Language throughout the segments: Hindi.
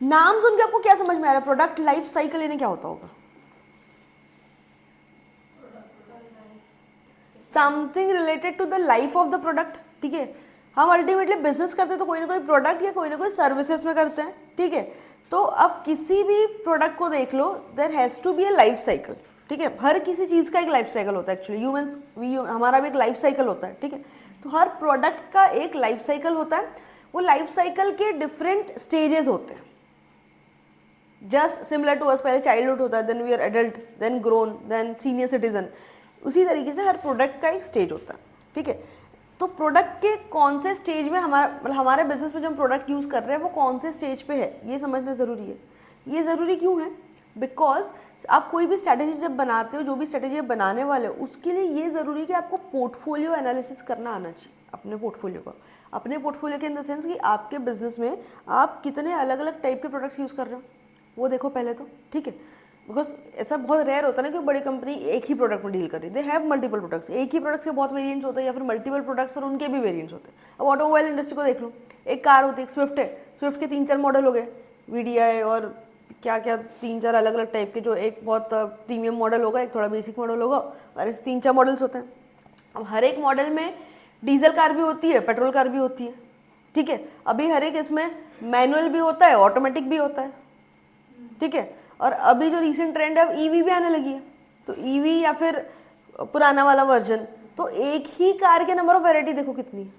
नाम सुन के आपको क्या समझ में आ रहा है? प्रोडक्ट लाइफ साइकिल यानी क्या होता होगा? Something related to the life of the product, ठीक है। हम अल्टीमेटली बिजनेस करते हैं तो कोई ना कोई प्रोडक्ट या कोई ना कोई सर्विसेज में करते हैं, ठीक है। तो अब किसी भी प्रोडक्ट को देख लो, there has to be a life cycle, ठीक है। हर किसी चीज़ का एक लाइफ साइकिल होता है एक्चुअली, ह्यूमंस हमारा भी एक लाइफ साइकिल होता है, ठीक है। तो हर प्रोडक्ट का एक लाइफ साइकिल होता है, वो लाइफ साइकिल के डिफरेंट स्टेजेस होते हैं, जस्ट सिमिलर टू अस। पहले चाइल्डहुड होता है, then we are adult, then grown, then senior citizen. उसी तरीके से हर प्रोडक्ट का एक स्टेज होता है, ठीक है। तो प्रोडक्ट के कौन से स्टेज में हमारा मतलब हमारे बिजनेस में जो हम प्रोडक्ट यूज़ कर रहे हैं वो कौन से स्टेज पे है, ये समझना ज़रूरी है। ये ज़रूरी क्यों है? बिकॉज आप कोई भी स्ट्रैटेजी जब बनाते हो, जो भी स्ट्रैटेजी आप बनाने वाले हो, उसके लिए ये ज़रूरी है कि आपको पोर्टफोलियो एनालिसिस करना आना चाहिए, अपने पोर्टफोलियो का। अपने पोर्टफोलियो के इन द सेंस कि आपके बिजनेस में आप कितने अलग अलग टाइप के प्रोडक्ट्स यूज़ कर रहे हो, वो देखो पहले तो, ठीक है। बिकॉज ऐसा बहुत रेयर होता है ना कि बड़ी कंपनी एक ही प्रोडक्ट में डील कर रही है, दे हैव मल्टीपल प्रोडक्ट्स। एक ही प्रोडक्ट्स के बहुत वेरिएंट्स होते हैं या फिर मल्टीपल प्रोडक्ट्स और उनके भी वेरिएंट्स होते हैं। अब ऑटोमोबाइल इंडस्ट्री को देख लो, एक कार होती है, एक स्विफ्ट है, स्विफ्ट के 3-4 मॉडल हो गए, वीडीआई और क्या क्या 3-4 अलग अलग टाइप के, जो एक बहुत प्रीमियम मॉडल होगा, एक थोड़ा बेसिक मॉडल होगा, और ऐसे 3-4 मॉडल्स होते हैं। अब हर एक मॉडल में डीजल कार भी होती है, पेट्रोल कार भी होती है, ठीक है। अभी हर एक इसमें मैनुअल भी होता है, ऑटोमेटिक भी होता है, ठीक है। और अभी जो रीसेंट ट्रेंड है, अब ईवी भी आने लगी है, तो ईवी या फिर पुराना वाला वर्जन, तो एक ही कार के नंबर ऑफ वैरायटी देखो कितनी है,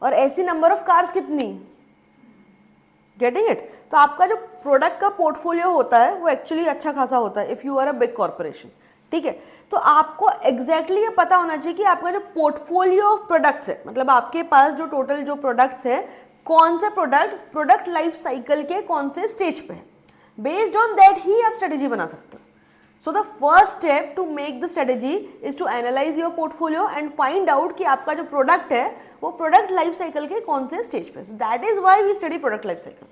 और ऐसी नंबर ऑफ कार्स कितनी है, गेटिंग इट। तो आपका जो प्रोडक्ट का पोर्टफोलियो होता है वो एक्चुअली अच्छा खासा होता है if you are a big corporation, ठीक है। तो आपको एग्जैक्टली ये पता होना चाहिए कि आपका जो पोर्टफोलियो ऑफ प्रोडक्ट्स है, मतलब आपके पास जो टोटल जो प्रोडक्ट्स है, कौन से प्रोडक्ट लाइफ साइकिल के कौन से स्टेज पे है, बेस्ड ऑन दैट ही आप स्ट्रेटेजी बना सकते हो। So the first step to make the strategy is to analyse your portfolio and find out कि आपका जो प्रोडक्ट है वो प्रोडक्ट लाइफ साइकिल के कौन से स्टेज पे। So that is why we study product life cycle.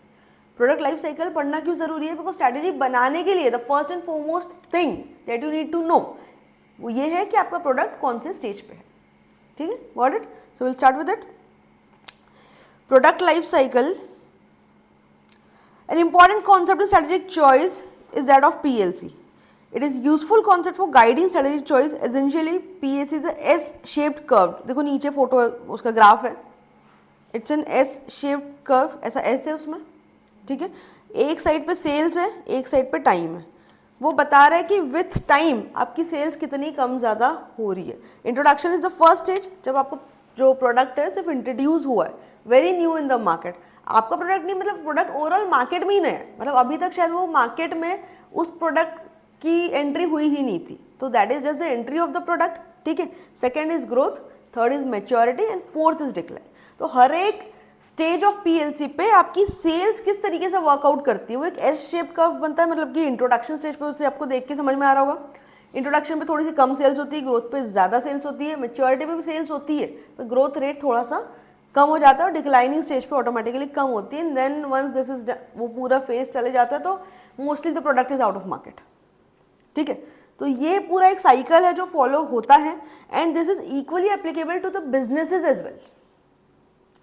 Product life cycle पढ़ना क्यों जरूरी है? बिकॉज स्ट्रैटेजी बनाने के लिए the first and foremost thing that you need to know वो ये है कि आपका प्रोडक्ट कौन से स्टेज पे है, ठीक है। Got it? So will start with it. Product life cycle, an important concept in strategic choice is that of PLC. It is useful concept for guiding strategic choice. Essentially PLC is a S-shaped curve. देखो नीचे फोटो उसका ग्राफ है, इट्स एन S-shaped curve, ऐसा S है उसमें, ठीक है। एक साइड पे सेल्स है, एक साइड पे टाइम है। वो बता रहा है कि विथ टाइम आपकी सेल्स कितनी कम ज़्यादा हो रही है। Introduction is the first stage, जब आपको जो प्रोडक्ट है सिर्फ इंट्रोड्यूस हुआ है, very new in the market. आपका प्रोडक्ट नहीं, मतलब प्रोडक्ट ओवरऑल मार्केट में ही नहीं है, मतलब अभी तक शायद वो मार्केट में उस प्रोडक्ट की एंट्री हुई ही नहीं थी, तो that is just the entry of the product, ठीक है। Second is growth, third is maturity and fourth is decline. तो हर एक स्टेज ऑफ पीएलसी पे आपकी सेल्स किस तरीके से वर्कआउट करती है, वो एक एस शेप कर्व बनता है। मतलब कि इंट्रोडक्शन स्टेज पे उसे आपको देख के समझ में आ रहा होगा, इंट्रोडक्शन पे थोड़ी सी कम सेल्स होती है, ग्रोथ पे ज़्यादा सेल्स होती है, मेच्योरिटी पे भी सेल्स होती है, पर ग्रोथ रेट थोड़ा सा कम हो जाता है, और डिक्लाइनिंग स्टेज पे ऑटोमेटिकली कम होती है। देन वंस दिस इज वो पूरा फेज चले जाता है तो mostly the product is out of market, ठीक है। तो ये पूरा एक साइकिल है जो फॉलो होता है, and this is equally applicable to the businesses as well.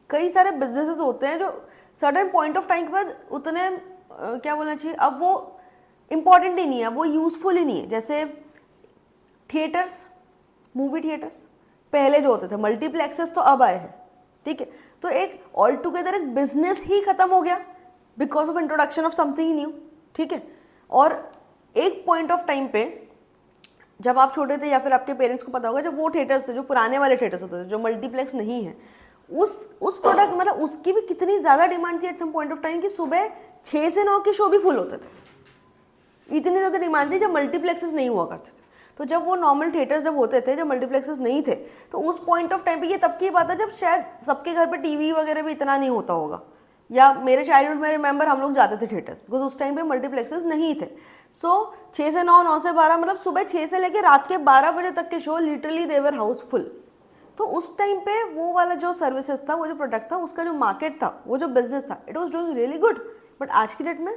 कई सारे बिजनेसेस होते हैं जो सडन पॉइंट ऑफ टाइम के बाद उतने क्या बोलना चाहिए, अब वो इंपॉर्टेंट ही नहीं है, वो यूजफुल ही नहीं है। जैसे थिएटर्स, मूवी थिएटर्स पहले जो होते थे, मल्टीप्लेक्सेस तो अब आए हैं, ठीक है। तो एक ऑल टुगेदर एक बिजनेस ही खत्म हो गया because of introduction of something new, ठीक है। और एक पॉइंट ऑफ टाइम पे जब आप छोटे थे या फिर आपके पेरेंट्स को पता होगा, जब वो थिएटर्स थे जो पुराने वाले थिएटर्स होते थे जो मल्टीप्लेक्स नहीं है, उस प्रोडक्ट मतलब उसकी भी कितनी ज़्यादा डिमांड थी at some point of time कि सुबह 6 से 9 के शो भी फुल होते थे। इतनी ज़्यादा डिमांड थी जब मल्टीप्लेक्सेस नहीं हुआ करते थे। तो जब वो नॉर्मल थिएटर्स जब होते थे, जब मल्टीप्लेक्सेस नहीं थे, तो उस पॉइंट ऑफ टाइम पे ये तब की बात है जब शायद सबके घर पे टीवी वगैरह भी इतना नहीं होता होगा, या मेरे चाइल्डहुड में रिमेंबर हम लोग जाते थे थिएटर्स बिकॉज उस टाइम पे मल्टीप्लेक्सेस नहीं थे। सो 6 से 9, 9 से 12, मतलब सुबह 6 से लेकर रात के 12 बजे तक के शो लिटरली देवर हाउसफुल। तो उस टाइम पे वो वाला जो सर्विसेज था, वो जो प्रोडक्ट था, उसका जो मार्केट था, वो जो बिजनेस था, it was doing really good. But आज की डेट में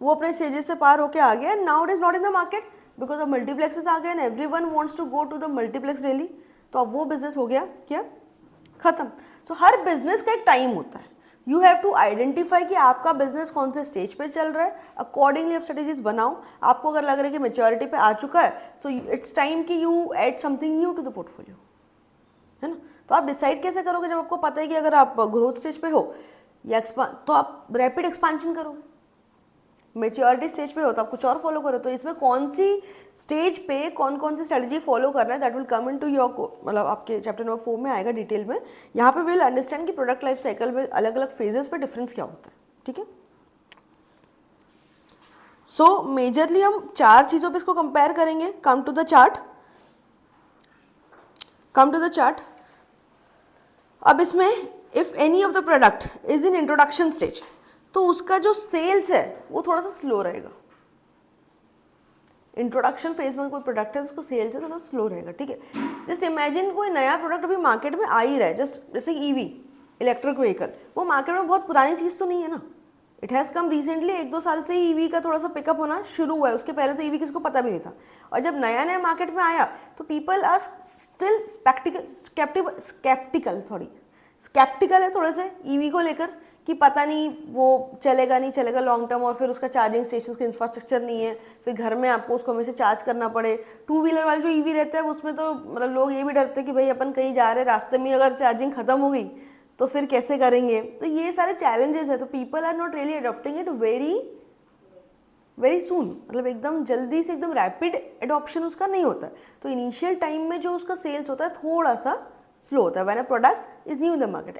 वो अपने स्टेजेस से पार होके आ गया, now it is not in the market because of multiplexes आ गए and everyone wants to go to the multiplex daily. तो अब वो बिजनेस हो गया क्या, खत्म। सो हर बिजनेस का एक टाइम होता है। यू हैव टू आइडेंटिफाई कि आपका बिजनेस कौन से स्टेज पे चल रहा है, अकॉर्डिंगली आप स्ट्रेटेजीज बनाओ। आपको अगर लग रहा है कि मेच्योरिटी पे आ चुका है, सो इट्स टाइम कि you add something new to the portfolio, है ना। तो आप डिसाइड कैसे करोगे जब आपको पता है कि अगर आप ग्रोथ स्टेज पे हो या तो आप रैपिड एक्सपांशन करोगे, मेच्योरिटी स्टेज पे हो तो आप कुछ और फॉलो करो। तो इसमें कौन सी स्टेज पे कौन कौन सी स्ट्रेटजी फॉलो करना है, that will come into your, मतलब आपके चैप्टर नंबर 4 में आएगा डिटेल में। यहाँ पे विल अंडरस्टैंड कि प्रोडक्ट लाइफ साइकिल में अलग अलग फेजेस पे डिफरेंस क्या होता है, ठीक है। सो मेजरली हम 4 चीज़ों पे इसको कंपेयर करेंगे। Come to the chart, come to the chart. अब इसमें if any of the product is in introduction stage, तो उसका जो सेल्स है वो थोड़ा सा स्लो रहेगा। इंट्रोडक्शन फेज में कोई प्रोडक्ट है उसको सेल्स है थोड़ा स्लो रहेगा, ठीक है। जस्ट इमेजिन कोई नया प्रोडक्ट अभी मार्केट में आ ही रहा है, जस्ट जैसे ईवी, इलेक्ट्रिक व्हीकल, वो मार्केट में बहुत पुरानी चीज़ तो नहीं है ना, इट हैज़ कम रिसेंटली, 1-2 साल से ही ईवी का थोड़ा सा पिकअप होना शुरू हुआ है। उसके पहले तो ईवी किसी को पता भी नहीं था, और जब नया नया मार्केट में आया तो पीपल आर स्टिल स्केप्टिकल है थोड़े से ईवी को लेकर, कि पता नहीं वो चलेगा नहीं चलेगा लॉन्ग टर्म, और फिर उसका चार्जिंग स्टेशन का इंफ्रास्ट्रक्चर नहीं है, फिर घर में आपको उसको हमेशा चार्ज करना पड़े। 2 व्हीलर वाले जो ईवी रहते हैं उसमें तो मतलब लोग ये भी डरते हैं कि भाई अपन कहीं जा रहे हैं, रास्ते में अगर चार्जिंग खत्म हो गई तो फिर कैसे करेंगे। तो ये सारे चैलेंजेस है, तो people are not really adopting it very soon, मतलब एकदम जल्दी से एकदम रैपिड एडॉप्शन उसका नहीं होता है। तो इनिशियल टाइम में जो उसका सेल्स होता है थोड़ा सा स्लो होता है when a product is new in the market.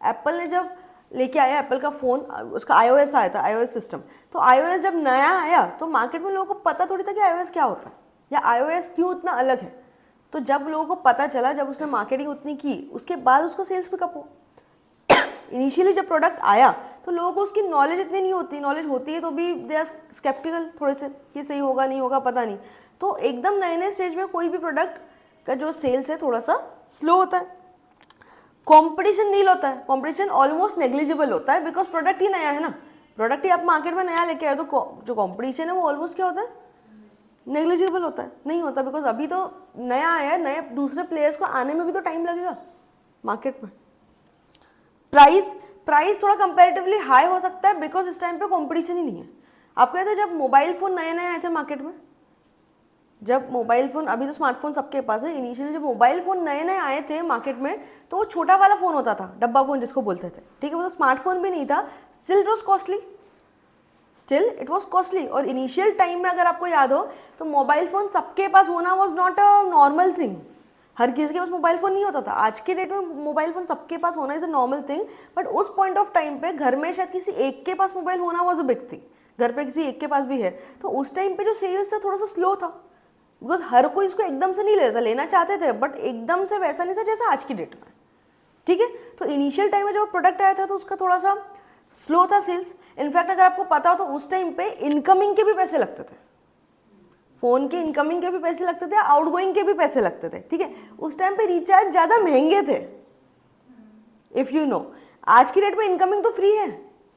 Apple ने जब लेके आया एप्पल का फ़ोन, उसका iOS आया था, iOS सिस्टम, तो iOS जब नया आया तो मार्केट में लोगों को पता थोड़ी था कि iOS क्या होता है या iOS क्यों इतना अलग है। तो जब लोगों को पता चला, जब उसने मार्केटिंग उतनी की, उसके बाद उसका सेल्स पिकअप हो। इनिशियली जब प्रोडक्ट आया तो लोगों को उसकी नॉलेज इतनी नहीं होती, नॉलेज होती है तो भी दे आर स्केप्टिकल थोड़े से, ये सही होगा नहीं होगा पता नहीं। तो एकदम नए नए स्टेज में कोई भी प्रोडक्ट का जो सेल्स है थोड़ा सा स्लो होता है। कंपटीशन नील होता है, कंपटीशन ऑलमोस्ट नेग्लिजिबल होता है, बिकॉज प्रोडक्ट ही नया है ना, प्रोडक्ट ही आप मार्केट में नया लेके आए, तो जो कंपटीशन है वो ऑलमोस्ट क्या होता है, नेग्लिजिबल होता है, नहीं होता, बिकॉज अभी तो नया आया है, नए दूसरे प्लेयर्स को आने में भी तो टाइम लगेगा मार्केट में। प्राइस थोड़ा कंपैरेटिवली हाई हो सकता है, बिकॉज इस टाइम पे कंपटीशन ही नहीं है। आपको याद है जब मोबाइल फ़ोन नए नए आए थे मार्केट में, जब मोबाइल फ़ोन, अभी तो स्मार्टफोन सबके पास है, इनिशियली जब मोबाइल फ़ोन नए नए आए थे मार्केट में तो वो छोटा वाला फ़ोन होता था, डब्बा फ़ोन जिसको बोलते थे, ठीक है, वो तो स्मार्टफोन भी नहीं था, स्टिल इट वॉज कॉस्टली। और इनिशियल टाइम में अगर आपको याद हो तो मोबाइल फ़ोन सबके पास होना was not a normal thing, हर किसी के पास मोबाइल फ़ोन नहीं होता था। आज के डेट में मोबाइल फ़ोन सबके पास होना is a normal thing, but उस पॉइंट ऑफ टाइम पे घर में शायद किसी एक के पास मोबाइल होना वॉज अ बिग थिंग, घर पे किसी एक के पास भी है। तो उस टाइम पे जो सेल्स था थोड़ा सा स्लो था, बिकॉज हर कोई इसको एकदम से नहीं लेता, लेना चाहते थे बट एकदम से वैसा नहीं था जैसा आज की डेट में, ठीक है। तो इनिशियल टाइम में जब प्रोडक्ट आया था तो उसका थोड़ा सा स्लो था सेल्स। इनफैक्ट अगर आपको पता हो तो उस टाइम पे इनकमिंग के भी पैसे लगते थे, फ़ोन के इनकमिंग के भी पैसे लगते थे, आउटगोइंग के भी पैसे लगते थे, ठीक है। उस टाइम पे रिचार्ज ज़्यादा महंगे थे, इफ़ यू नो। आज की डेट में इनकमिंग तो फ्री है,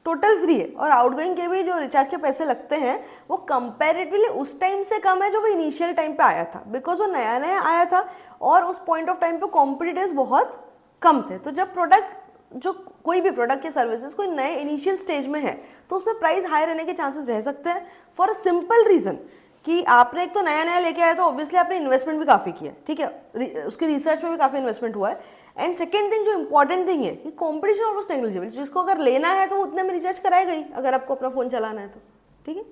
टोटल फ्री है, और आउटगोइंग के भी जो रिचार्ज के पैसे लगते हैं वो कंपैरेटिवली उस टाइम से कम है जो वो इनिशियल टाइम पे आया था, बिकॉज वो नया नया आया था और उस पॉइंट ऑफ टाइम पे कॉम्पिटिटर्स बहुत कम थे। तो जब प्रोडक्ट, जो कोई भी प्रोडक्ट या सर्विसेज कोई नए इनिशियल स्टेज में है तो उसमें प्राइस हाई रहने के चांसेस रह सकते हैं, फॉर अ सिंपल रीज़न कि आपने एक तो नया नया लेके आया तो ऑब्वियसली आपने इन्वेस्टमेंट भी काफ़ी किया है, ठीक है, उसकी रिसर्च में भी काफ़ी इन्वेस्टमेंट हुआ है। एंड सेकेंड थिंग जो इंपॉर्टेंट थिंग है कि कॉम्पिटिशन ऑलमोस्ट नेग्लिजिबल, जिसको अगर लेना है तो वो उतने में रिचार्ज कराएगा ही अगर आपको अपना फ़ोन चलाना है तो, ठीक है।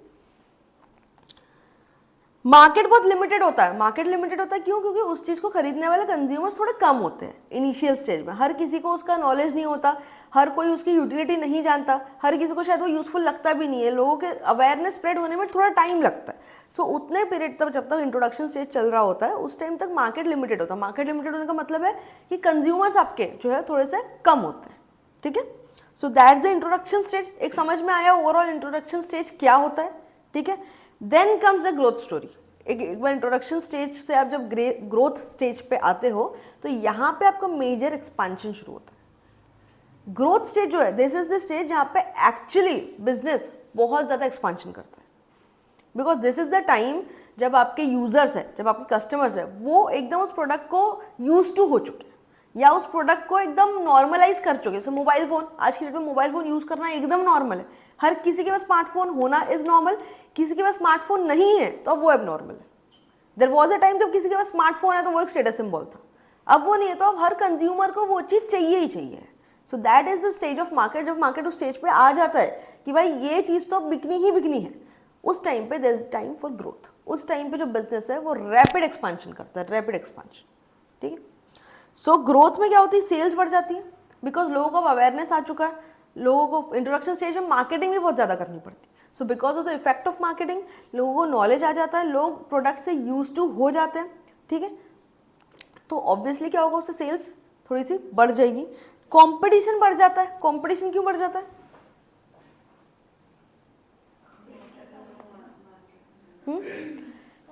मार्केट बहुत लिमिटेड होता है, क्यों, क्योंकि उस चीज़ को खरीदने वाले कंज्यूमर्स थोड़े कम होते हैं इनिशियल स्टेज में, हर किसी को उसका नॉलेज नहीं होता, हर कोई उसकी यूटिलिटी नहीं जानता, हर किसी को शायद वो यूज़फुल लगता भी नहीं है, लोगों के अवेयरनेस स्प्रेड होने में थोड़ा टाइम लगता है। सो उतने पीरियड तक जब तक इंट्रोडक्शन स्टेज चल रहा होता है उस टाइम तक मार्केट लिमिटेड होता है। मार्केट लिमिटेड होने का मतलब है कि कंज्यूमर्स आपके जो है थोड़े से कम होते हैं, ठीक है। So that's the introduction stage. एक समझ में आया ओवरऑल इंट्रोडक्शन स्टेज क्या होता है, ठीक है। Then comes the growth story. एक बार इंट्रोडक्शन स्टेज से आप जब ग्रोथ स्टेज पे आते हो तो यहाँ पे आपका मेजर एक्सपेंशन शुरू होता है। ग्रोथ स्टेज जो है, दिस इज द स्टेज जहाँ पे एक्चुअली बिजनेस बहुत ज़्यादा एक्सपेंशन करता है, because this is the time जब आपके यूजर्स है, जब आपके कस्टमर्स है वो एकदम उस प्रोडक्ट को यूज टू हो चुके हैं, या उस प्रोडक्ट को एकदम नॉर्मलाइज कर चुके, जैसे मोबाइल फ़ोन, आज की डेट में मोबाइल फ़ोन यूज़ करना एकदम नॉर्मल है, हर किसी के पास स्मार्टफोन होना इज़ नॉर्मल, किसी के पास स्मार्टफोन नहीं है तो अब वो अब नॉर्मल है। देयर वॉज अ टाइम जब किसी के पास स्मार्टफोन है तो वो एक स्टेटस सिंबल था, अब वो नहीं है, तो अब हर कंज्यूमर को वो चीज़ चाहिए ही चाहिए। So that is the stage of market, जब मार्केट उस स्टेज पे आ जाता है कि भाई ये चीज़ तो अब बिकनी ही बिकनी है, उस टाइम पे there is time for growth. उस टाइम पे जो बिजनेस है वो रैपिड एक्सपांशन करता है, रैपिड एक्सपांशन, ठीक है। सो ग्रोथ में क्या होती है, सेल्स बढ़ जाती है, बिकॉज लोगों को अवेयरनेस आ चुका है, लोगों को इंट्रोडक्शन स्टेज में मार्केटिंग भी बहुत ज़्यादा करनी पड़ती है। So because of the effect of marketing लोगों को नॉलेज आ जाता है, लोग प्रोडक्ट से यूज टू हो जाते हैं, ठीक है। तो ऑब्वियसली क्या होगा, उससे सेल्स थोड़ी सी बढ़ जाएगी। कंपटीशन बढ़ जाता है, कंपटीशन क्यों बढ़ जाता है?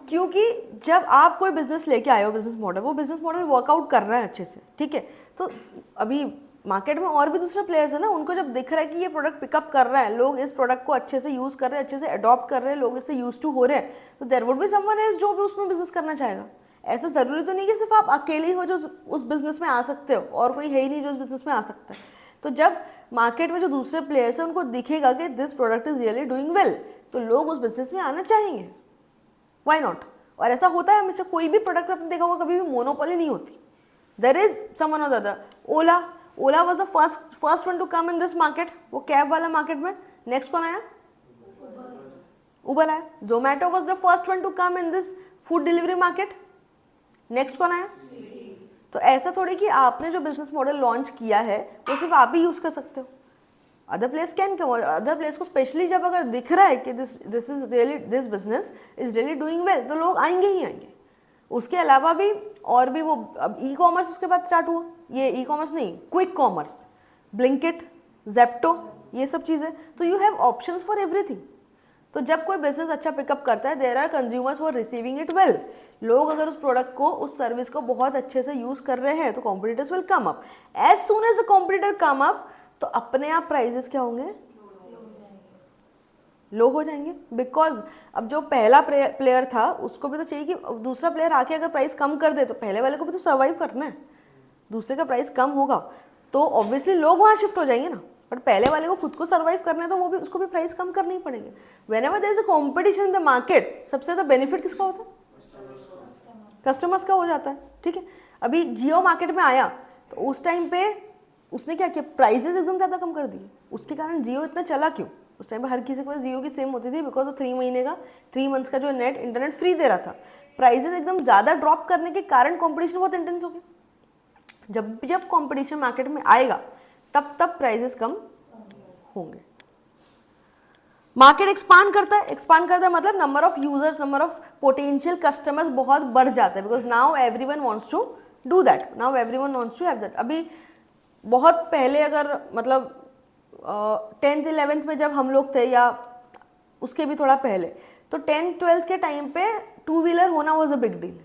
क्योंकि जब आप कोई बिजनेस लेके आए हो, बिजनेस मॉडल, वो बिजनेस मॉडल वर्कआउट कर रहा है अच्छे से, ठीक है, तो अभी मार्केट में और भी दूसरे प्लेयर्स है ना, उनको जब दिख रहा है कि ये प्रोडक्ट पिकअप कर रहा है, लोग इस प्रोडक्ट को अच्छे से यूज़ कर रहे हैं, अच्छे से अडॉप्ट कर रहे हैं, लोग इससे यूज टू हो रहे हैं, तो there would be someone else जो भी उसमें बिजनेस करना चाहेगा। ऐसा ज़रूरी तो नहीं कि सिर्फ आप अकेले ही हो जो उस बिजनेस में आ सकते हो और कोई है ही नहीं जो उस बिजनेस में आ सकता है। तो जब मार्केट में जो दूसरे प्लेयर्स हैं उनको दिखेगा कि this product is really doing well, तो लोग उस बिजनेस में आना चाहेंगे, वाई नॉट। और ऐसा होता है हमेशा, कोई भी प्रोडक्ट आपने देखा होगा कभी भी मोनोपोली नहीं होती, there is someone or other. Ola was the first one to come in this market, वो कैब वाला मार्केट में। नेक्स्ट कौन आया? उबर आया। Zomato was the first one to come in this food delivery market. Next कौन आया? तो ऐसा थोड़ी कि आपने जो बिजनेस मॉडल लॉन्च किया है वो सिर्फ आप ही यूज कर सकते हो, other place can come. Other place को स्पेशली जब अगर दिख रहा है कि this business is really doing well, तो लोग आएंगे ही आएंगे। उसके अलावा भी और भी वो, अब ई कॉमर्स उसके बाद स्टार्ट हुआ, ये ई कॉमर्स नहीं, क्विक कॉमर्स, ब्लिंकिट, जेप्टो, ये सब चीज़ें, तो you have options for everything. तो जब कोई बिजनेस अच्छा पिकअप करता है, there are consumers who are receiving it well, लोग अगर उस प्रोडक्ट को, उस सर्विस को बहुत अच्छे से यूज कर रहे हैं, तो competitors will come up. As soon as the competitor come up, तो अपने आप प्राइजेस क्या होंगे? लो हो जाएंगे। बिकॉज अब जो पहला प्लेयर था उसको भी तो चाहिए कि दूसरा प्लेयर आके अगर प्राइस कम कर दे, तो पहले वाले को भी तो सर्वाइव करना है, दूसरे का प्राइस कम होगा तो ऑब्वियसली लोग वहाँ शिफ्ट हो जाएंगे ना, बट पहले वाले को खुद को सर्वाइव करना है तो वो भी, उसको भी प्राइस कम करने ही पड़ेंगे। Whenever there is a competition in the market, सबसे ज़्यादा बेनिफिट किसका होता है? कस्टमर्स का हो जाता है, ठीक है। अभी जियो मार्केट में आया तो उस टाइम पे उसने क्या किया, प्राइजेस एकदम ज़्यादा कम कर दिए, उसके कारण जियो इतना चला क्यों? उस टाइम पे हर किसी के पास जियो की सिम होती थी, बिकॉज वो 3 मंथ्स का जो नेट इंटरनेट फ्री दे रहा था। प्राइजेस एकदम ज़्यादा ड्रॉप करने के कारण कॉम्पिटिशन बहुत इंटेंस हो गया। जब कॉम्पिटिशन मार्केट में आएगा तब प्राइजेस कम होंगे। मार्केट एक्सपांड करता है मतलब number of users, number of potential customers बहुत बढ़ जाता है, because now everyone wants to do that, now everyone wants to have that. अभी बहुत पहले अगर मतलब 10th 11th में जब हम लोग थे, या उसके भी थोड़ा पहले, तो 10th 12th के टाइम पे 2 व्हीलर होना was a big deal.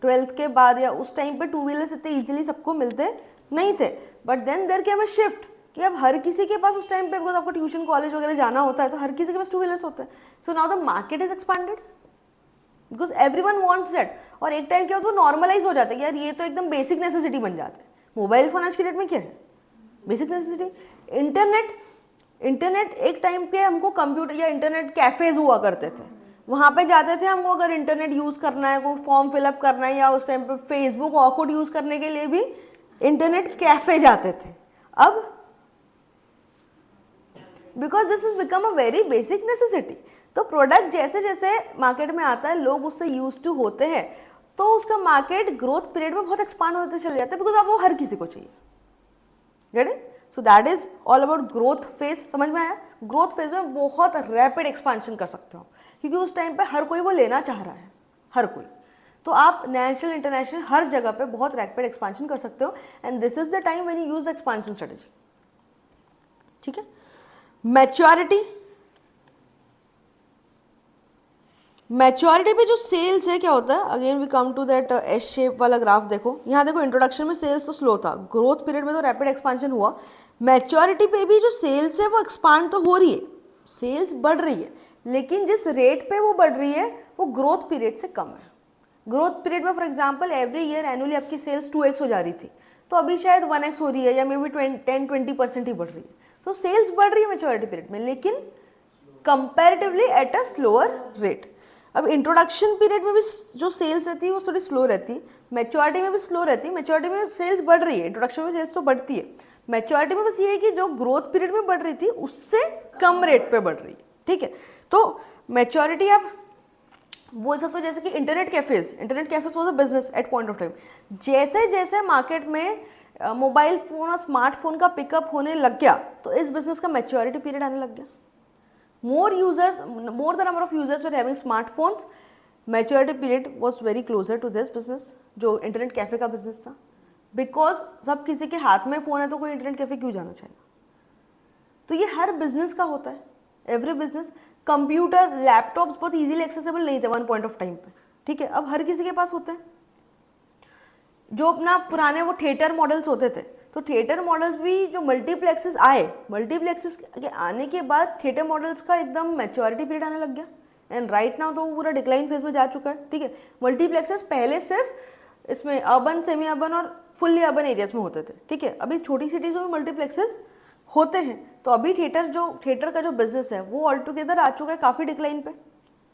12th के बाद या उस टाइम पे 2 व्हीलर्स इतने ईजिली सबको मिलते नहीं थे, but then there came a shift कि अब हर किसी के पास उस टाइम पे, बिकॉज आपको ट्यूशन कॉलेज वगैरह जाना होता है, तो हर किसी के पास 2 व्हीलर्स होते हैं। So now the market is expanded because everyone wants that. और एक टाइम क्या होता है, नॉर्मलाइज हो जाता है कि यार ये तो एकदम बेसिक नेसेसिटी बन जाता है। मोबाइल फोन आज की डेट में क्या है? Basic necessity. इंटरनेट एक टाइम पे हमको कंप्यूटर या इंटरनेट कैफेज हुआ करते थे, वहाँ पे जाते थे हमको, अगर इंटरनेट यूज़ करना है, कोई फॉर्म फिलअप करना है, या उस टाइम पे फेसबुक ऑर्कुट यूज़ करने के लिए भी इंटरनेट कैफे जाते थे। अब because this is become a very basic necessity, तो प्रोडक्ट जैसे जैसे मार्केट में आता है, लोग उससे यूज टू होते हैं, तो उसका मार्केट ग्रोथ पीरियड में बहुत एक्सपांड होते चले जाता है, बिकॉज अब वो हर किसी को चाहिए। Ready? So that is all about growth phase. समझ में आया? ग्रोथ फेज में बहुत रैपिड एक्सपांशन कर सकते हो, क्योंकि उस टाइम पे हर कोई वो लेना चाह रहा है, हर कोई। तो आप नेशनल इंटरनेशनल हर जगह पे बहुत रैपिड एक्सपांशन कर सकते हो, and this is the time when you use the expansion strategy. ठीक है। मैच्योरिटी पे जो सेल्स है क्या होता है, again we come to that S shape वाला ग्राफ। देखो यहाँ, देखो इंट्रोडक्शन में सेल्स तो स्लो था, ग्रोथ पीरियड में तो रैपिड एक्सपांशन हुआ। मैच्योरिटी पे भी जो सेल्स है वो एक्सपांड तो हो रही है, सेल्स बढ़ रही है, लेकिन जिस रेट पे वो बढ़ रही है वो ग्रोथ पीरियड से कम है। ग्रोथ पीरियड में for example every year annually आपकी सेल्स 2x हो जा रही थी, तो अभी शायद 1x हो रही है या मे बी 10-20% ही बढ़ रही है, तो सेल्स बढ़ रही है मैच्योरिटी पीरियड में, लेकिन comparatively at a slower rate. अब इंट्रोडक्शन पीरियड में भी जो सेल्स रहती है वो थोड़ी स्लो रहती है, मैच्योरिटी में भी स्लो रहती है। मैच्योरिटी में सेल्स बढ़ रही है, इंट्रोडक्शन में सेल्स तो बढ़ती है, मैच्योरिटी में बस ये है कि जो ग्रोथ पीरियड में बढ़ रही थी उससे कम रेट पे बढ़ रही है, ठीक है। तो मैच्योरिटी आप बोल सकते हो जैसे कि internet cafes was a business at point of time. जैसे जैसे मार्केट में मोबाइल फोन और स्मार्टफोन का पिकअप होने लग गया तो इस बिजनेस का मैच्योरिटी पीरियड आने लग गया। more the number of users were having smartphones, maturity period was very closer to this business जो इंटरनेट कैफे का बिजनेस था, बिकॉज सब किसी के हाथ में फ़ोन है तो कोई इंटरनेट कैफे क्यों जाना चाहेगा। तो ये हर बिजनेस का होता है, एवरी बिजनेस। कंप्यूटर्स, लैपटॉप्स बहुत इजीली एक्सेसिबल नहीं थे वन पॉइंट ऑफ टाइम पे, ठीक है, अब हर किसी के पास होते हैं। जो अपना पुराने वो थिएटर मॉडल्स होते थे, तो थिएटर मॉडल्स भी जो मल्टीप्लेक्सेस आए, मल्टीप्लेक्सेस के आने के बाद थिएटर मॉडल्स का एकदम मैच्योरिटी पीरियड आने लग गया, एंड राइट नाउ तो वो पूरा डिक्लाइन फेज में जा चुका है, ठीक है। मल्टीप्लेक्सेस पहले सिर्फ इसमें अर्बन, सेमी अर्बन और फुल्ली अर्बन एरियाज में होते थे, ठीक है, अभी छोटी सिटीज़ में मल्टीप्लेक्सेस होते हैं। तो अभी थिएटर का जो बिजनेस है वो ऑल टुगेदर आ चुका है काफ़ी डिक्लाइन पे,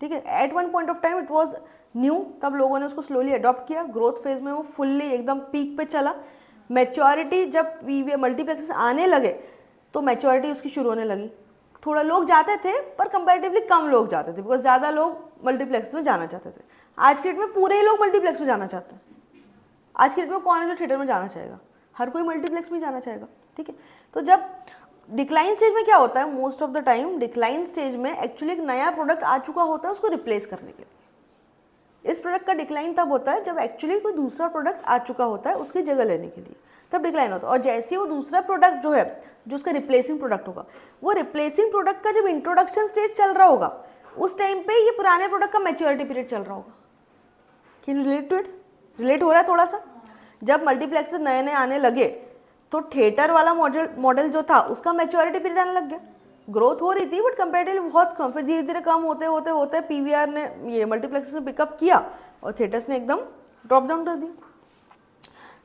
ठीक है। At one point of time it was new, तब लोगों ने उसको स्लोली अडॉप्ट किया, ग्रोथ फेज में वो फुल्ली एकदम पीक पे चला। मैच्योरिटी जब मल्टीप्लेक्सेस आने लगे तो मैच्योरिटी उसकी शुरू होने लगी। थोड़ा लोग जाते थे पर कंपैरेटिवली कम लोग जाते थे, बिकॉज ज़्यादा लोग मल्टीप्लेक्स में जाना चाहते थे। आज की डेट में पूरे ही लोग मल्टीप्लेक्स में जाना चाहते हैं। आज की डेट में कौन है जो थिएटर में जाना चाहेगा, हर कोई मल्टीप्लेक्स में जाना चाहेगा, ठीक है। तो जब डिक्लाइन स्टेज में क्या होता है, most of the time decline stage में एक्चुअली एक नया प्रोडक्ट आ चुका होता है उसको रिप्लेस करने के लिए। इस प्रोडक्ट का डिक्लाइन तब होता है जब एक्चुअली कोई दूसरा प्रोडक्ट आ चुका होता है उसकी जगह लेने के लिए, तब डिक्लाइन होता है। और जैसे ही वो दूसरा प्रोडक्ट जो है, जो उसका रिप्लेसिंग प्रोडक्ट होगा, वो रिप्लेसिंग प्रोडक्ट का जब इंट्रोडक्शन स्टेज चल रहा होगा उस टाइम पे ये पुराने प्रोडक्ट का मैच्योरिटी पीरियड चल रहा होगा। Can relate to it? Relate हो रहा है थोड़ा सा? जब मल्टीप्लेक्सेस नए नए आने लगे तो थिएटर वाला मॉडल जो था उसका मैच्योरिटी पीरियड आने लग गया। ग्रोथ हो रही थी बट कंपेरेटिवली बहुत कम, फिर धीरे धीरे कम होते होते होते पीवीआर ने, ये मल्टीप्लेक्सेस ने पिकअप किया और थिएटर्स ने एकदम ड्रॉप डाउन कर दिया।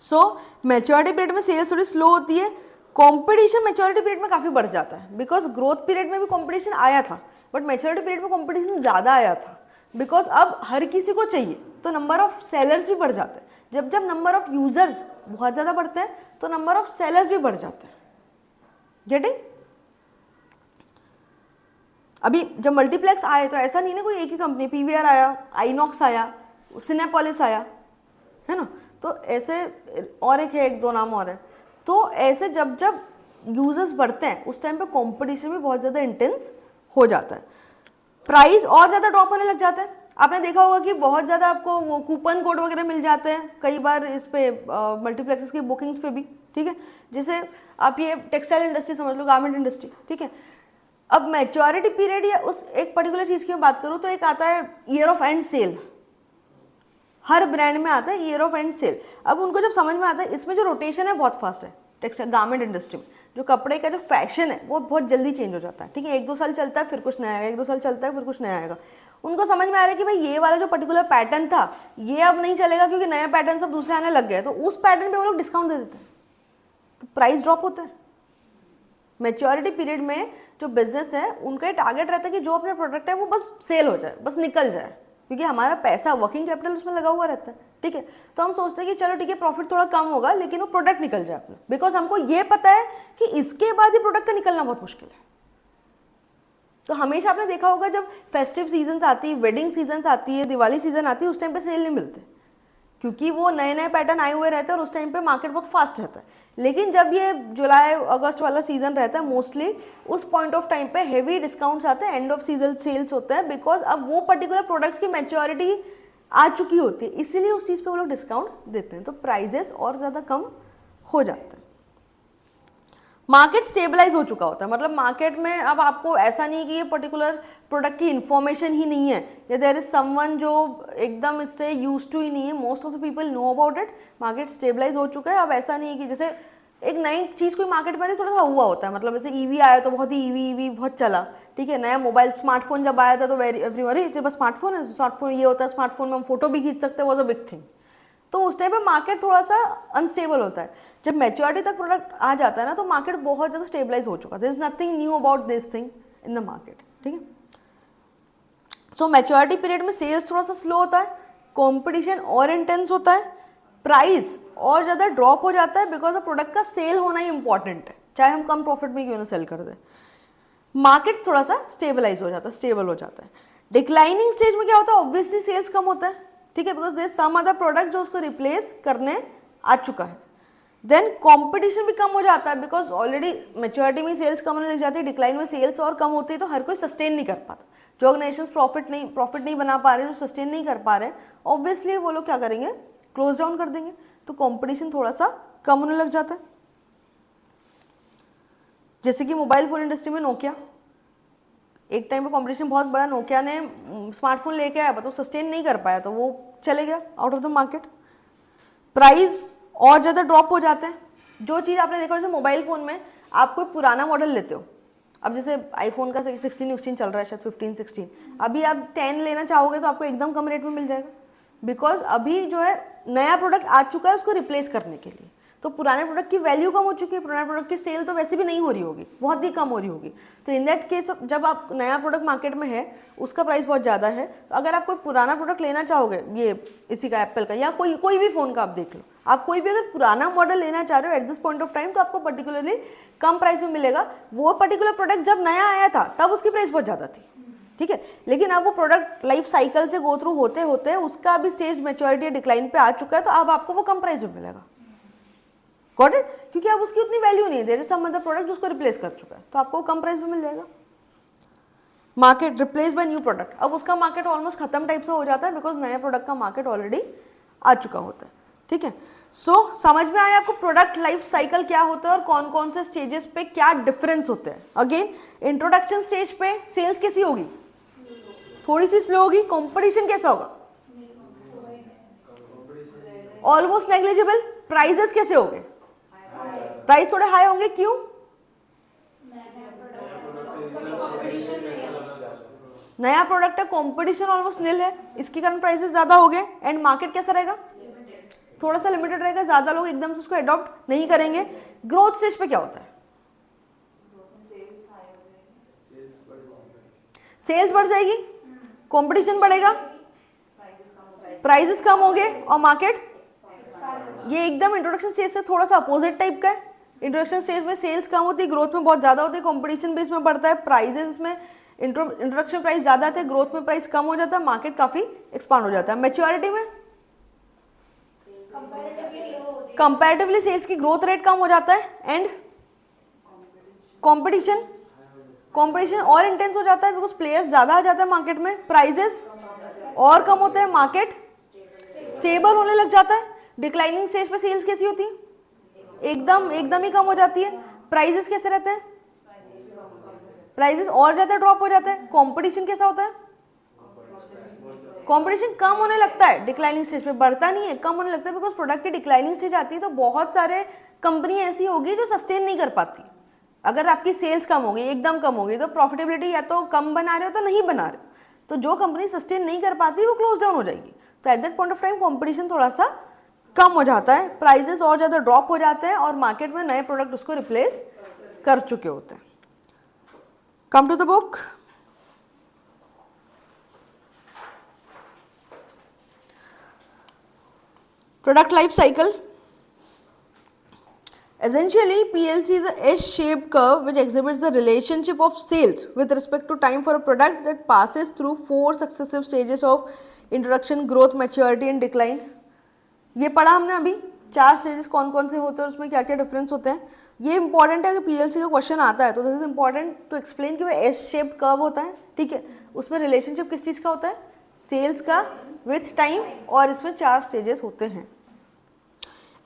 सो मैच्योरिटी पीरियड में सेल्स थोड़ी स्लो होती है। कंपटीशन मैच्योरिटी पीरियड में काफ़ी बढ़ जाता है, बिकॉज ग्रोथ पीरियड में भी कंपटीशन आया था बट मैच्योरिटी पीरियड में कंपटीशन ज़्यादा आया था, बिकॉज अब हर किसी को चाहिए तो नंबर ऑफ सेलर्स भी बढ़ जाते हैं। जब जब नंबर ऑफ यूजर्स बहुत ज़्यादा बढ़ते हैं तो नंबर ऑफ सेलर्स भी बढ़ जाते हैं। गेटिंग? अभी जब मल्टीप्लेक्स आए तो ऐसा नहीं ना कोई एक ही कंपनी, पीवीआर आया, आइनॉक्स आया, सिनेपोलिस आया, है ना, तो ऐसे और एक है, एक दो नाम और है। तो ऐसे जब जब यूजर्स बढ़ते हैं उस टाइम पे कंपटीशन भी बहुत ज़्यादा इंटेंस हो जाता है, प्राइस और ज़्यादा ड्रॉप होने लग जाता है। आपने देखा होगा कि बहुत ज़्यादा आपको वो कूपन कोड वगैरह मिल जाते हैं कई बार इस पे मल्टीप्लेक्सेस की बुकिंग्स पे भी, ठीक है। जैसे आप ये टेक्सटाइल इंडस्ट्री समझ लो, गारमेंट इंडस्ट्री, ठीक है। अब मैच्योरिटी पीरियड या उस एक पर्टिकुलर चीज़ की मैं बात करूँ तो एक आता है ईयर ऑफ एंड सेल, हर ब्रांड में आता है ईयर ऑफ एंड सेल। अब उनको जब समझ में आता है इसमें जो रोटेशन है बहुत फास्ट है टेक्सटाइल गारमेंट इंडस्ट्री में, जो कपड़े का जो फैशन है वो बहुत जल्दी चेंज हो जाता है, ठीक है। एक दो साल चलता है फिर कुछ नया आएगा, एक दो साल चलता है फिर कुछ नया आएगा। उनको समझ में आ रहा है कि भाई ये वाला जो पर्टिकुलर पैटर्न था ये अब नहीं चलेगा क्योंकि नया पैटर्न सब दूसरे आने लग गए, तो उस पैटर्न पे वो लोग डिस्काउंट दे देते हैं, तो प्राइस ड्रॉप होता है। मैच्योरिटी पीरियड में जो बिजनेस है उनका टारगेट रहता है कि जो अपना प्रोडक्ट है वो बस सेल हो जाए, बस निकल जाए, क्योंकि हमारा पैसा वर्किंग कैपिटल उसमें लगा हुआ रहता है, ठीक है। तो हम सोचते हैं कि चलो ठीक है प्रॉफिट थोड़ा कम होगा लेकिन वो प्रोडक्ट निकल जाए अपना, बिकॉज हमको ये पता है कि इसके बाद ये प्रोडक्ट का निकलना बहुत मुश्किल है। तो हमेशा आपने देखा होगा जब फेस्टिव सीजन्स आती है, वेडिंग सीजन्स आती है, दिवाली सीजन आती है, उस टाइम पे सेल नहीं मिलते क्योंकि वो नए नए पैटर्न आए हुए रहते हैं और उस टाइम पे मार्केट बहुत फास्ट रहता है। लेकिन जब ये जुलाई अगस्त वाला सीजन रहता है मोस्टली, उस पॉइंट ऑफ टाइम पे हेवी डिस्काउंट्स आते हैं, एंड ऑफ सीजन सेल्स होते हैं, बिकॉज अब वो पर्टिकुलर प्रोडक्ट्स की मैच्योरिटी आ चुकी होती है, इसीलिए उस चीज़ पे वो लोग डिस्काउंट देते हैं, तो प्राइजेस और ज़्यादा कम हो जाते हैं। मार्केट स्टेबलाइज हो चुका होता है, मतलब मार्केट में अब आपको ऐसा नहीं कि ये पर्टिकुलर प्रोडक्ट की इन्फॉर्मेशन ही नहीं है या देयर इज समवन जो एकदम इससे यूज टू ही नहीं है, most of the people know about it. Market stabilize हो चुका है, अब ऐसा नहीं है कि जैसे एक नई चीज़ कोई मार्केट में थोड़ा सा हुआ होता है, मतलब जैसे ईवी आया तो बहुत ही ईवी बहुत चला, ठीक है। नया मोबाइल स्मार्टफोन जब आया था तो एवरीवन, तेरे पास स्मार्टफोन है, स्मार्टफोन ये होता है, स्मार्टफोन में हम फोटो भी खींच सकते हैं, वॉज अ बिग थिंग। तो उस टाइम पे मार्केट थोड़ा सा अनस्टेबल होता है। जब मैच्योरिटी तक प्रोडक्ट आ जाता है ना तो मार्केट बहुत ज़्यादा स्टेबलाइज हो चुका है, there is nothing new about this thing in the market, ठीक है। सो मैच्योरिटी पीरियड में सेल्स थोड़ा सा स्लो होता है, कॉम्पिटिशन और इंटेंस होता है, प्राइस और ज़्यादा ड्रॉप हो जाता है बिकॉज ऑफ प्रोडक्ट का सेल होना ही इंपॉर्टेंट है, चाहे हम कम प्रॉफिट में क्यों ना सेल कर दें। मार्केट थोड़ा सा स्टेबलाइज हो जाता है, स्टेबल हो जाता है। डिक्लाइनिंग स्टेज में क्या होता है, ऑब्वियसली सेल्स कम होता है, ठीक है, because there some other product जो उसको रिप्लेस करने आ चुका है। देन कंपटीशन भी कम हो जाता है बिकॉज ऑलरेडी मैच्योरिटी में सेल्स कम होने लग जाती है, डिक्लाइन में सेल्स और कम होती है, तो हर कोई सस्टेन नहीं कर पाता। जो ऑर्गेनाइजेशन प्रॉफिट नहीं बना पा रहे, जो सस्टेन नहीं कर पा रहे, ऑब्वियसली वो लोग क्या करेंगे, क्लोज डाउन कर देंगे, तो कंपटीशन थोड़ा सा कम होने लग जाता है। जैसे कि मोबाइल फोन इंडस्ट्री में नोकिया, एक टाइम पे कंपटीशन बहुत बड़ा, नोकिया ने स्मार्टफोन लेके आया तो सस्टेन नहीं कर पाया, तो वो चले गया out of the market. Price और ज़्यादा ड्रॉप हो जाते हैं। जो चीज़ आपने देखा, जैसे मोबाइल फ़ोन में आप कोई पुराना मॉडल लेते हो, अब जैसे आईफोन का 16 चल रहा है, शायद 15-16, अभी आप 10 लेना चाहोगे तो आपको एकदम कम रेट में मिल जाएगा, बिकॉज अभी जो है नया प्रोडक्ट आ चुका है उसको रिप्लेस करने के लिए। तो पुराने प्रोडक्ट की वैल्यू कम हो चुकी है, पुराने प्रोडक्ट की सेल तो वैसे भी नहीं हो रही होगी, बहुत ही कम हो रही होगी। तो इन दैट केस जब आप नया प्रोडक्ट मार्केट में है, उसका प्राइस बहुत ज़्यादा है, तो अगर आप कोई पुराना प्रोडक्ट लेना चाहोगे, ये इसी का एप्पल का या कोई भी फ़ोन का आप देख लो, आप कोई भी अगर पुराना मॉडल लेना चाह रहे हो at this point of time, तो आपको पर्टिकुलरली कम प्राइस में मिलेगा। वो पर्टिकुलर प्रोडक्ट जब नया आया था तब उसकी प्राइस बहुत ज़्यादा थी, ठीक है, लेकिन अब वो प्रोडक्ट लाइफ साइकिल से गो थ्रू होते होते उसका भी स्टेज मैच्योरिटी डिक्लाइन पे आ चुका है, तो अब आपको वो कम प्राइस में मिलेगा। Got it? क्योंकि अब उसकी उतनी वैल्यू नहीं है, there is some other product जो उसको रिप्लेस कर चुका है, तो आपको कम प्राइस में मिल जाएगा। Market replace by new product, अब उसका मार्केट ऑलमोस्ट खत्म टाइप से हो जाता है बिकॉज नया प्रोडक्ट का मार्केट ऑलरेडी आ चुका होता है, ठीक है। सो समझ में आया आपको प्रोडक्ट लाइफ साइकिल क्या होता है और कौन कौन से स्टेजेस पे क्या डिफरेंस होते हैं। अगेन, इंट्रोडक्शन स्टेज पे सेल्स कैसी होगी, थोड़ी सी स्लो होगी। कंपटीशन कैसा होगा, ऑलमोस्ट नेग्लिजिबल। प्राइजेस कैसे होंगे, प्राइस थोड़े हाई होंगे, क्यों, नया प्रोडक्ट है, कंपटीशन ऑलमोस्ट निल है, इसके कारण प्राइसेस ज्यादा हो गए। एंड मार्केट कैसा रहेगा, थोड़ा सा लिमिटेड रहेगा, ज्यादा लोग एकदम से उसको अडॉप्ट नहीं करेंगे। ग्रोथ स्टेज पे क्या होता है, सेल्स बढ़ जाएगी, कंपटीशन बढ़ेगा, प्राइसेस कम हो गए और मार्केट, ये एकदम इंट्रोडक्शन स्टेज से थोड़ा सा अपोजिट टाइप का है। इंट्रोडक्शन स्टेज में सेल्स कम होती है, ग्रोथ में बहुत ज़्यादा होती है, कंपटीशन बेस में बढ़ता है, प्राइजेस में इंट्रोडक्शन प्राइस ज़्यादा थे, ग्रोथ में प्राइस कम हो जाता है, मार्केट काफ़ी एक्सपांड हो जाता है। मैच्योरिटी में कंपैरेटिवली सेल्स की ग्रोथ रेट कम हो जाता है एंड कंपटीशन और इंटेंस हो जाता है बिकॉज प्लेयर्स ज़्यादा आ जाता है मार्केट में, प्राइजेस और कम होते हैं, मार्केट स्टेबल होने लग जाता है। डिक्लाइनिंग स्टेज पे सेल्स कैसी होती है, एकदम ही कम हो जाती है। प्राइजेस कैसे रहते हैं, प्राइजेस और ज़्यादा ड्रॉप हो जाता है। कंपटीशन कैसा होता है, कंपटीशन कम होने लगता है, डिक्लाइनिंग स्टेज पे बढ़ता नहीं है, कम होने लगता है बिकॉज प्रोडक्ट की डिक्लाइनिंग स्टेज आती है तो बहुत सारे कंपनी ऐसी होगी जो सस्टेन नहीं कर पाती। अगर आपकी सेल्स कम हो गई, एकदम कम हो गई, तो प्रॉफिटेबिलिटी या तो कम बना रहे हो तो नहीं बना रहे हो, तो जो कंपनी सस्टेन नहीं कर पाती वो क्लोज डाउन हो जाएगी। तो at that point of time competition थोड़ा सा कम हो जाता है, प्राइजेस और ज़्यादा ड्रॉप हो जाते हैं और मार्केट में नए प्रोडक्ट उसको रिप्लेस कर चुके होते हैं। Come to the book. Product life cycle. Essentially, PLC is a S-shaped curve which exhibits the relationship of sales with respect to time for a product that passes through 4 successive stages of introduction, growth, maturity and decline. ये पढ़ा हमने अभी 4 स्टेजेस कौन कौन से होते हैं और उसमें क्या क्या डिफरेंस होते हैं। ये इंपॉर्टेंट है कि PLC का क्वेश्चन आता है तो this is important to explain कि वो S-shaped कर्व होता है, ठीक है, उसमें रिलेशनशिप किस चीज़ का होता है, सेल्स का विथ टाइम, और इसमें 4 स्टेजेस होते हैं।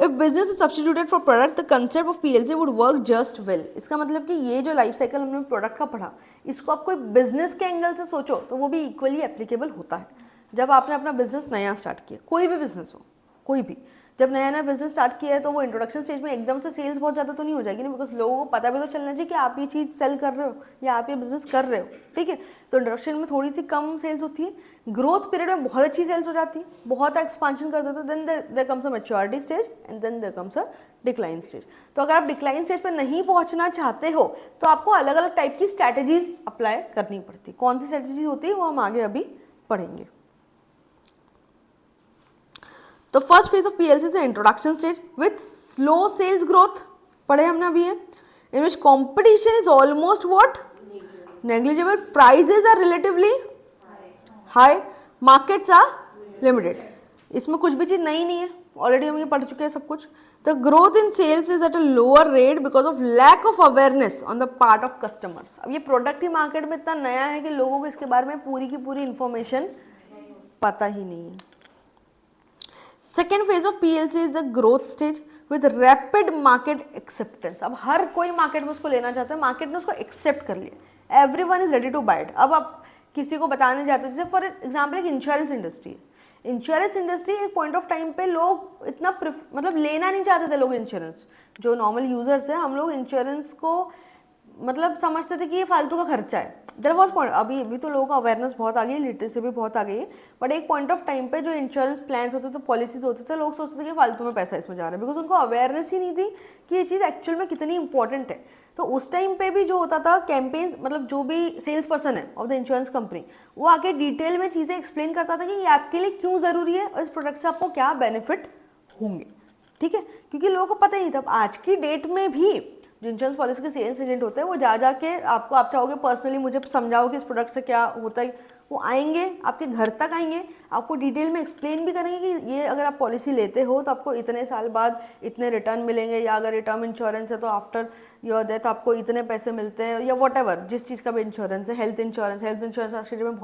If business is substituted for product, the concept of PLC would work just well. इसका मतलब कि ये जो लाइफ साइकिल हमने प्रोडक्ट का पढ़ा, इसको आप कोई बिजनेस के एंगल से सोचो तो वो भी इक्वली एप्लीकेबल होता है। जब आपने अपना बिजनेस नया स्टार्ट किया, कोई भी बिजनेस हो, कोई भी, जब नया नया बिजनेस स्टार्ट किया है तो वो इंट्रोडक्शन स्टेज में एकदम से सेल्स बहुत ज़्यादा तो नहीं हो जाएगी ना, बिकॉज लोगों को पता भी तो चलना चाहिए कि आप ये चीज़ सेल कर रहे हो या आप ये बिजनेस कर रहे हो, ठीक है। तो इंट्रोडक्शन में थोड़ी सी कम सेल्स होती है, ग्रोथ पीरियड में बहुत अच्छी सेल्स हो जाती है, बहुत एक्सपांशन कर देते हो, then there comes a maturity stage and then there comes a decline stage. तो अगर आप डिक्लाइन स्टेज पर नहीं पहुंचना चाहते हो तो आपको अलग अलग टाइप की स्ट्रैटेजीज अप्लाई करनी पड़ती है। कौन सी स्ट्रैटेजीज होती है वो हम आगे अभी पढ़ेंगे। तो first phase of PLC is introduction stage with slow sales growth, पढ़े हमने अभी है, in which competition is almost what, negligible, prices are relatively high, markets are limited. इसमें कुछ भी चीज नई नहीं है, ऑलरेडी हम ये पढ़ चुके हैं सब कुछ। The growth in sales is at a lower rate because of lack of awareness on the part of customers. अब ये प्रोडक्ट ही मार्केट में इतना नया है कि लोगों को इसके बारे में पूरी की पूरी इंफॉर्मेशन पता ही नहीं है। Second phase of PLC is the growth stage with rapid market acceptance. अब हर कोई मार्केट में उसको लेना चाहता है, मार्केट ने उसको एक्सेप्ट कर लिया, everyone is ready to buy it. अब आप किसी को बताने जाते हो, जैसे फॉर एग्जाम्पल एक इंश्योरेंस इंडस्ट्री, इंश्योरेंस इंडस्ट्री एक पॉइंट ऑफ टाइम पे लोग इतना मतलब लेना नहीं चाहते थे लोग इंश्योरेंस, जो नॉर्मल यूजर्स है हम लोग इंश्योरेंस को मतलब समझते थे कि ये फालतू का खर्चा है। देयर वाज पॉइंट, अभी तो लोगों को अवेयरनेस बहुत आ गई, लिटरेसी भी बहुत आ गई है, बट एक पॉइंट ऑफ टाइम पे जो इंश्योरेंस प्लान्स होते थे, पॉलिसीज होते थे, लोग सोचते थे कि फालतू में पैसा इसमें जा रहा है, बिकॉज उनको अवेयरनेस ही नहीं थी कि ये चीज़ एक्चुअल में कितनी इंपॉर्टेंट है। तो उस टाइम पे भी जो होता था कैंपेन्स, मतलब जो भी सेल्स पर्सन है ऑफ द इंश्योरेंस कंपनी, वो आके डिटेल में चीज़ें एक्सप्लेन करता था कि ये आपके लिए क्यों ज़रूरी है और इस प्रोडक्ट से आपको क्या बेनिफिट होंगे, ठीक है, क्योंकि लोगों को पता ही नहीं था। आज की डेट में भी जो इंश्योरेंस पॉलिसी के सेल्स एजेंट होते हैं वो जा के आपको, आप चाहोगे पर्सनली मुझे समझाओ कि इस प्रोडक्ट से क्या होता है, वो आएंगे आपके घर तक, आएंगे आपको डिटेल में एक्सप्लेन भी करेंगे कि ये अगर आप पॉलिसी लेते हो तो आपको इतने साल बाद इतने रिटर्न मिलेंगे, या अगर ये टर्म इंश्योरेंस है तो आफ्टर योर डेथ आपको इतने पैसे मिलते हैं, या वॉट एवर जिस चीज़ का भी इंश्योरेंस है, हेल्थ इंश्योरेंस आज की डेट में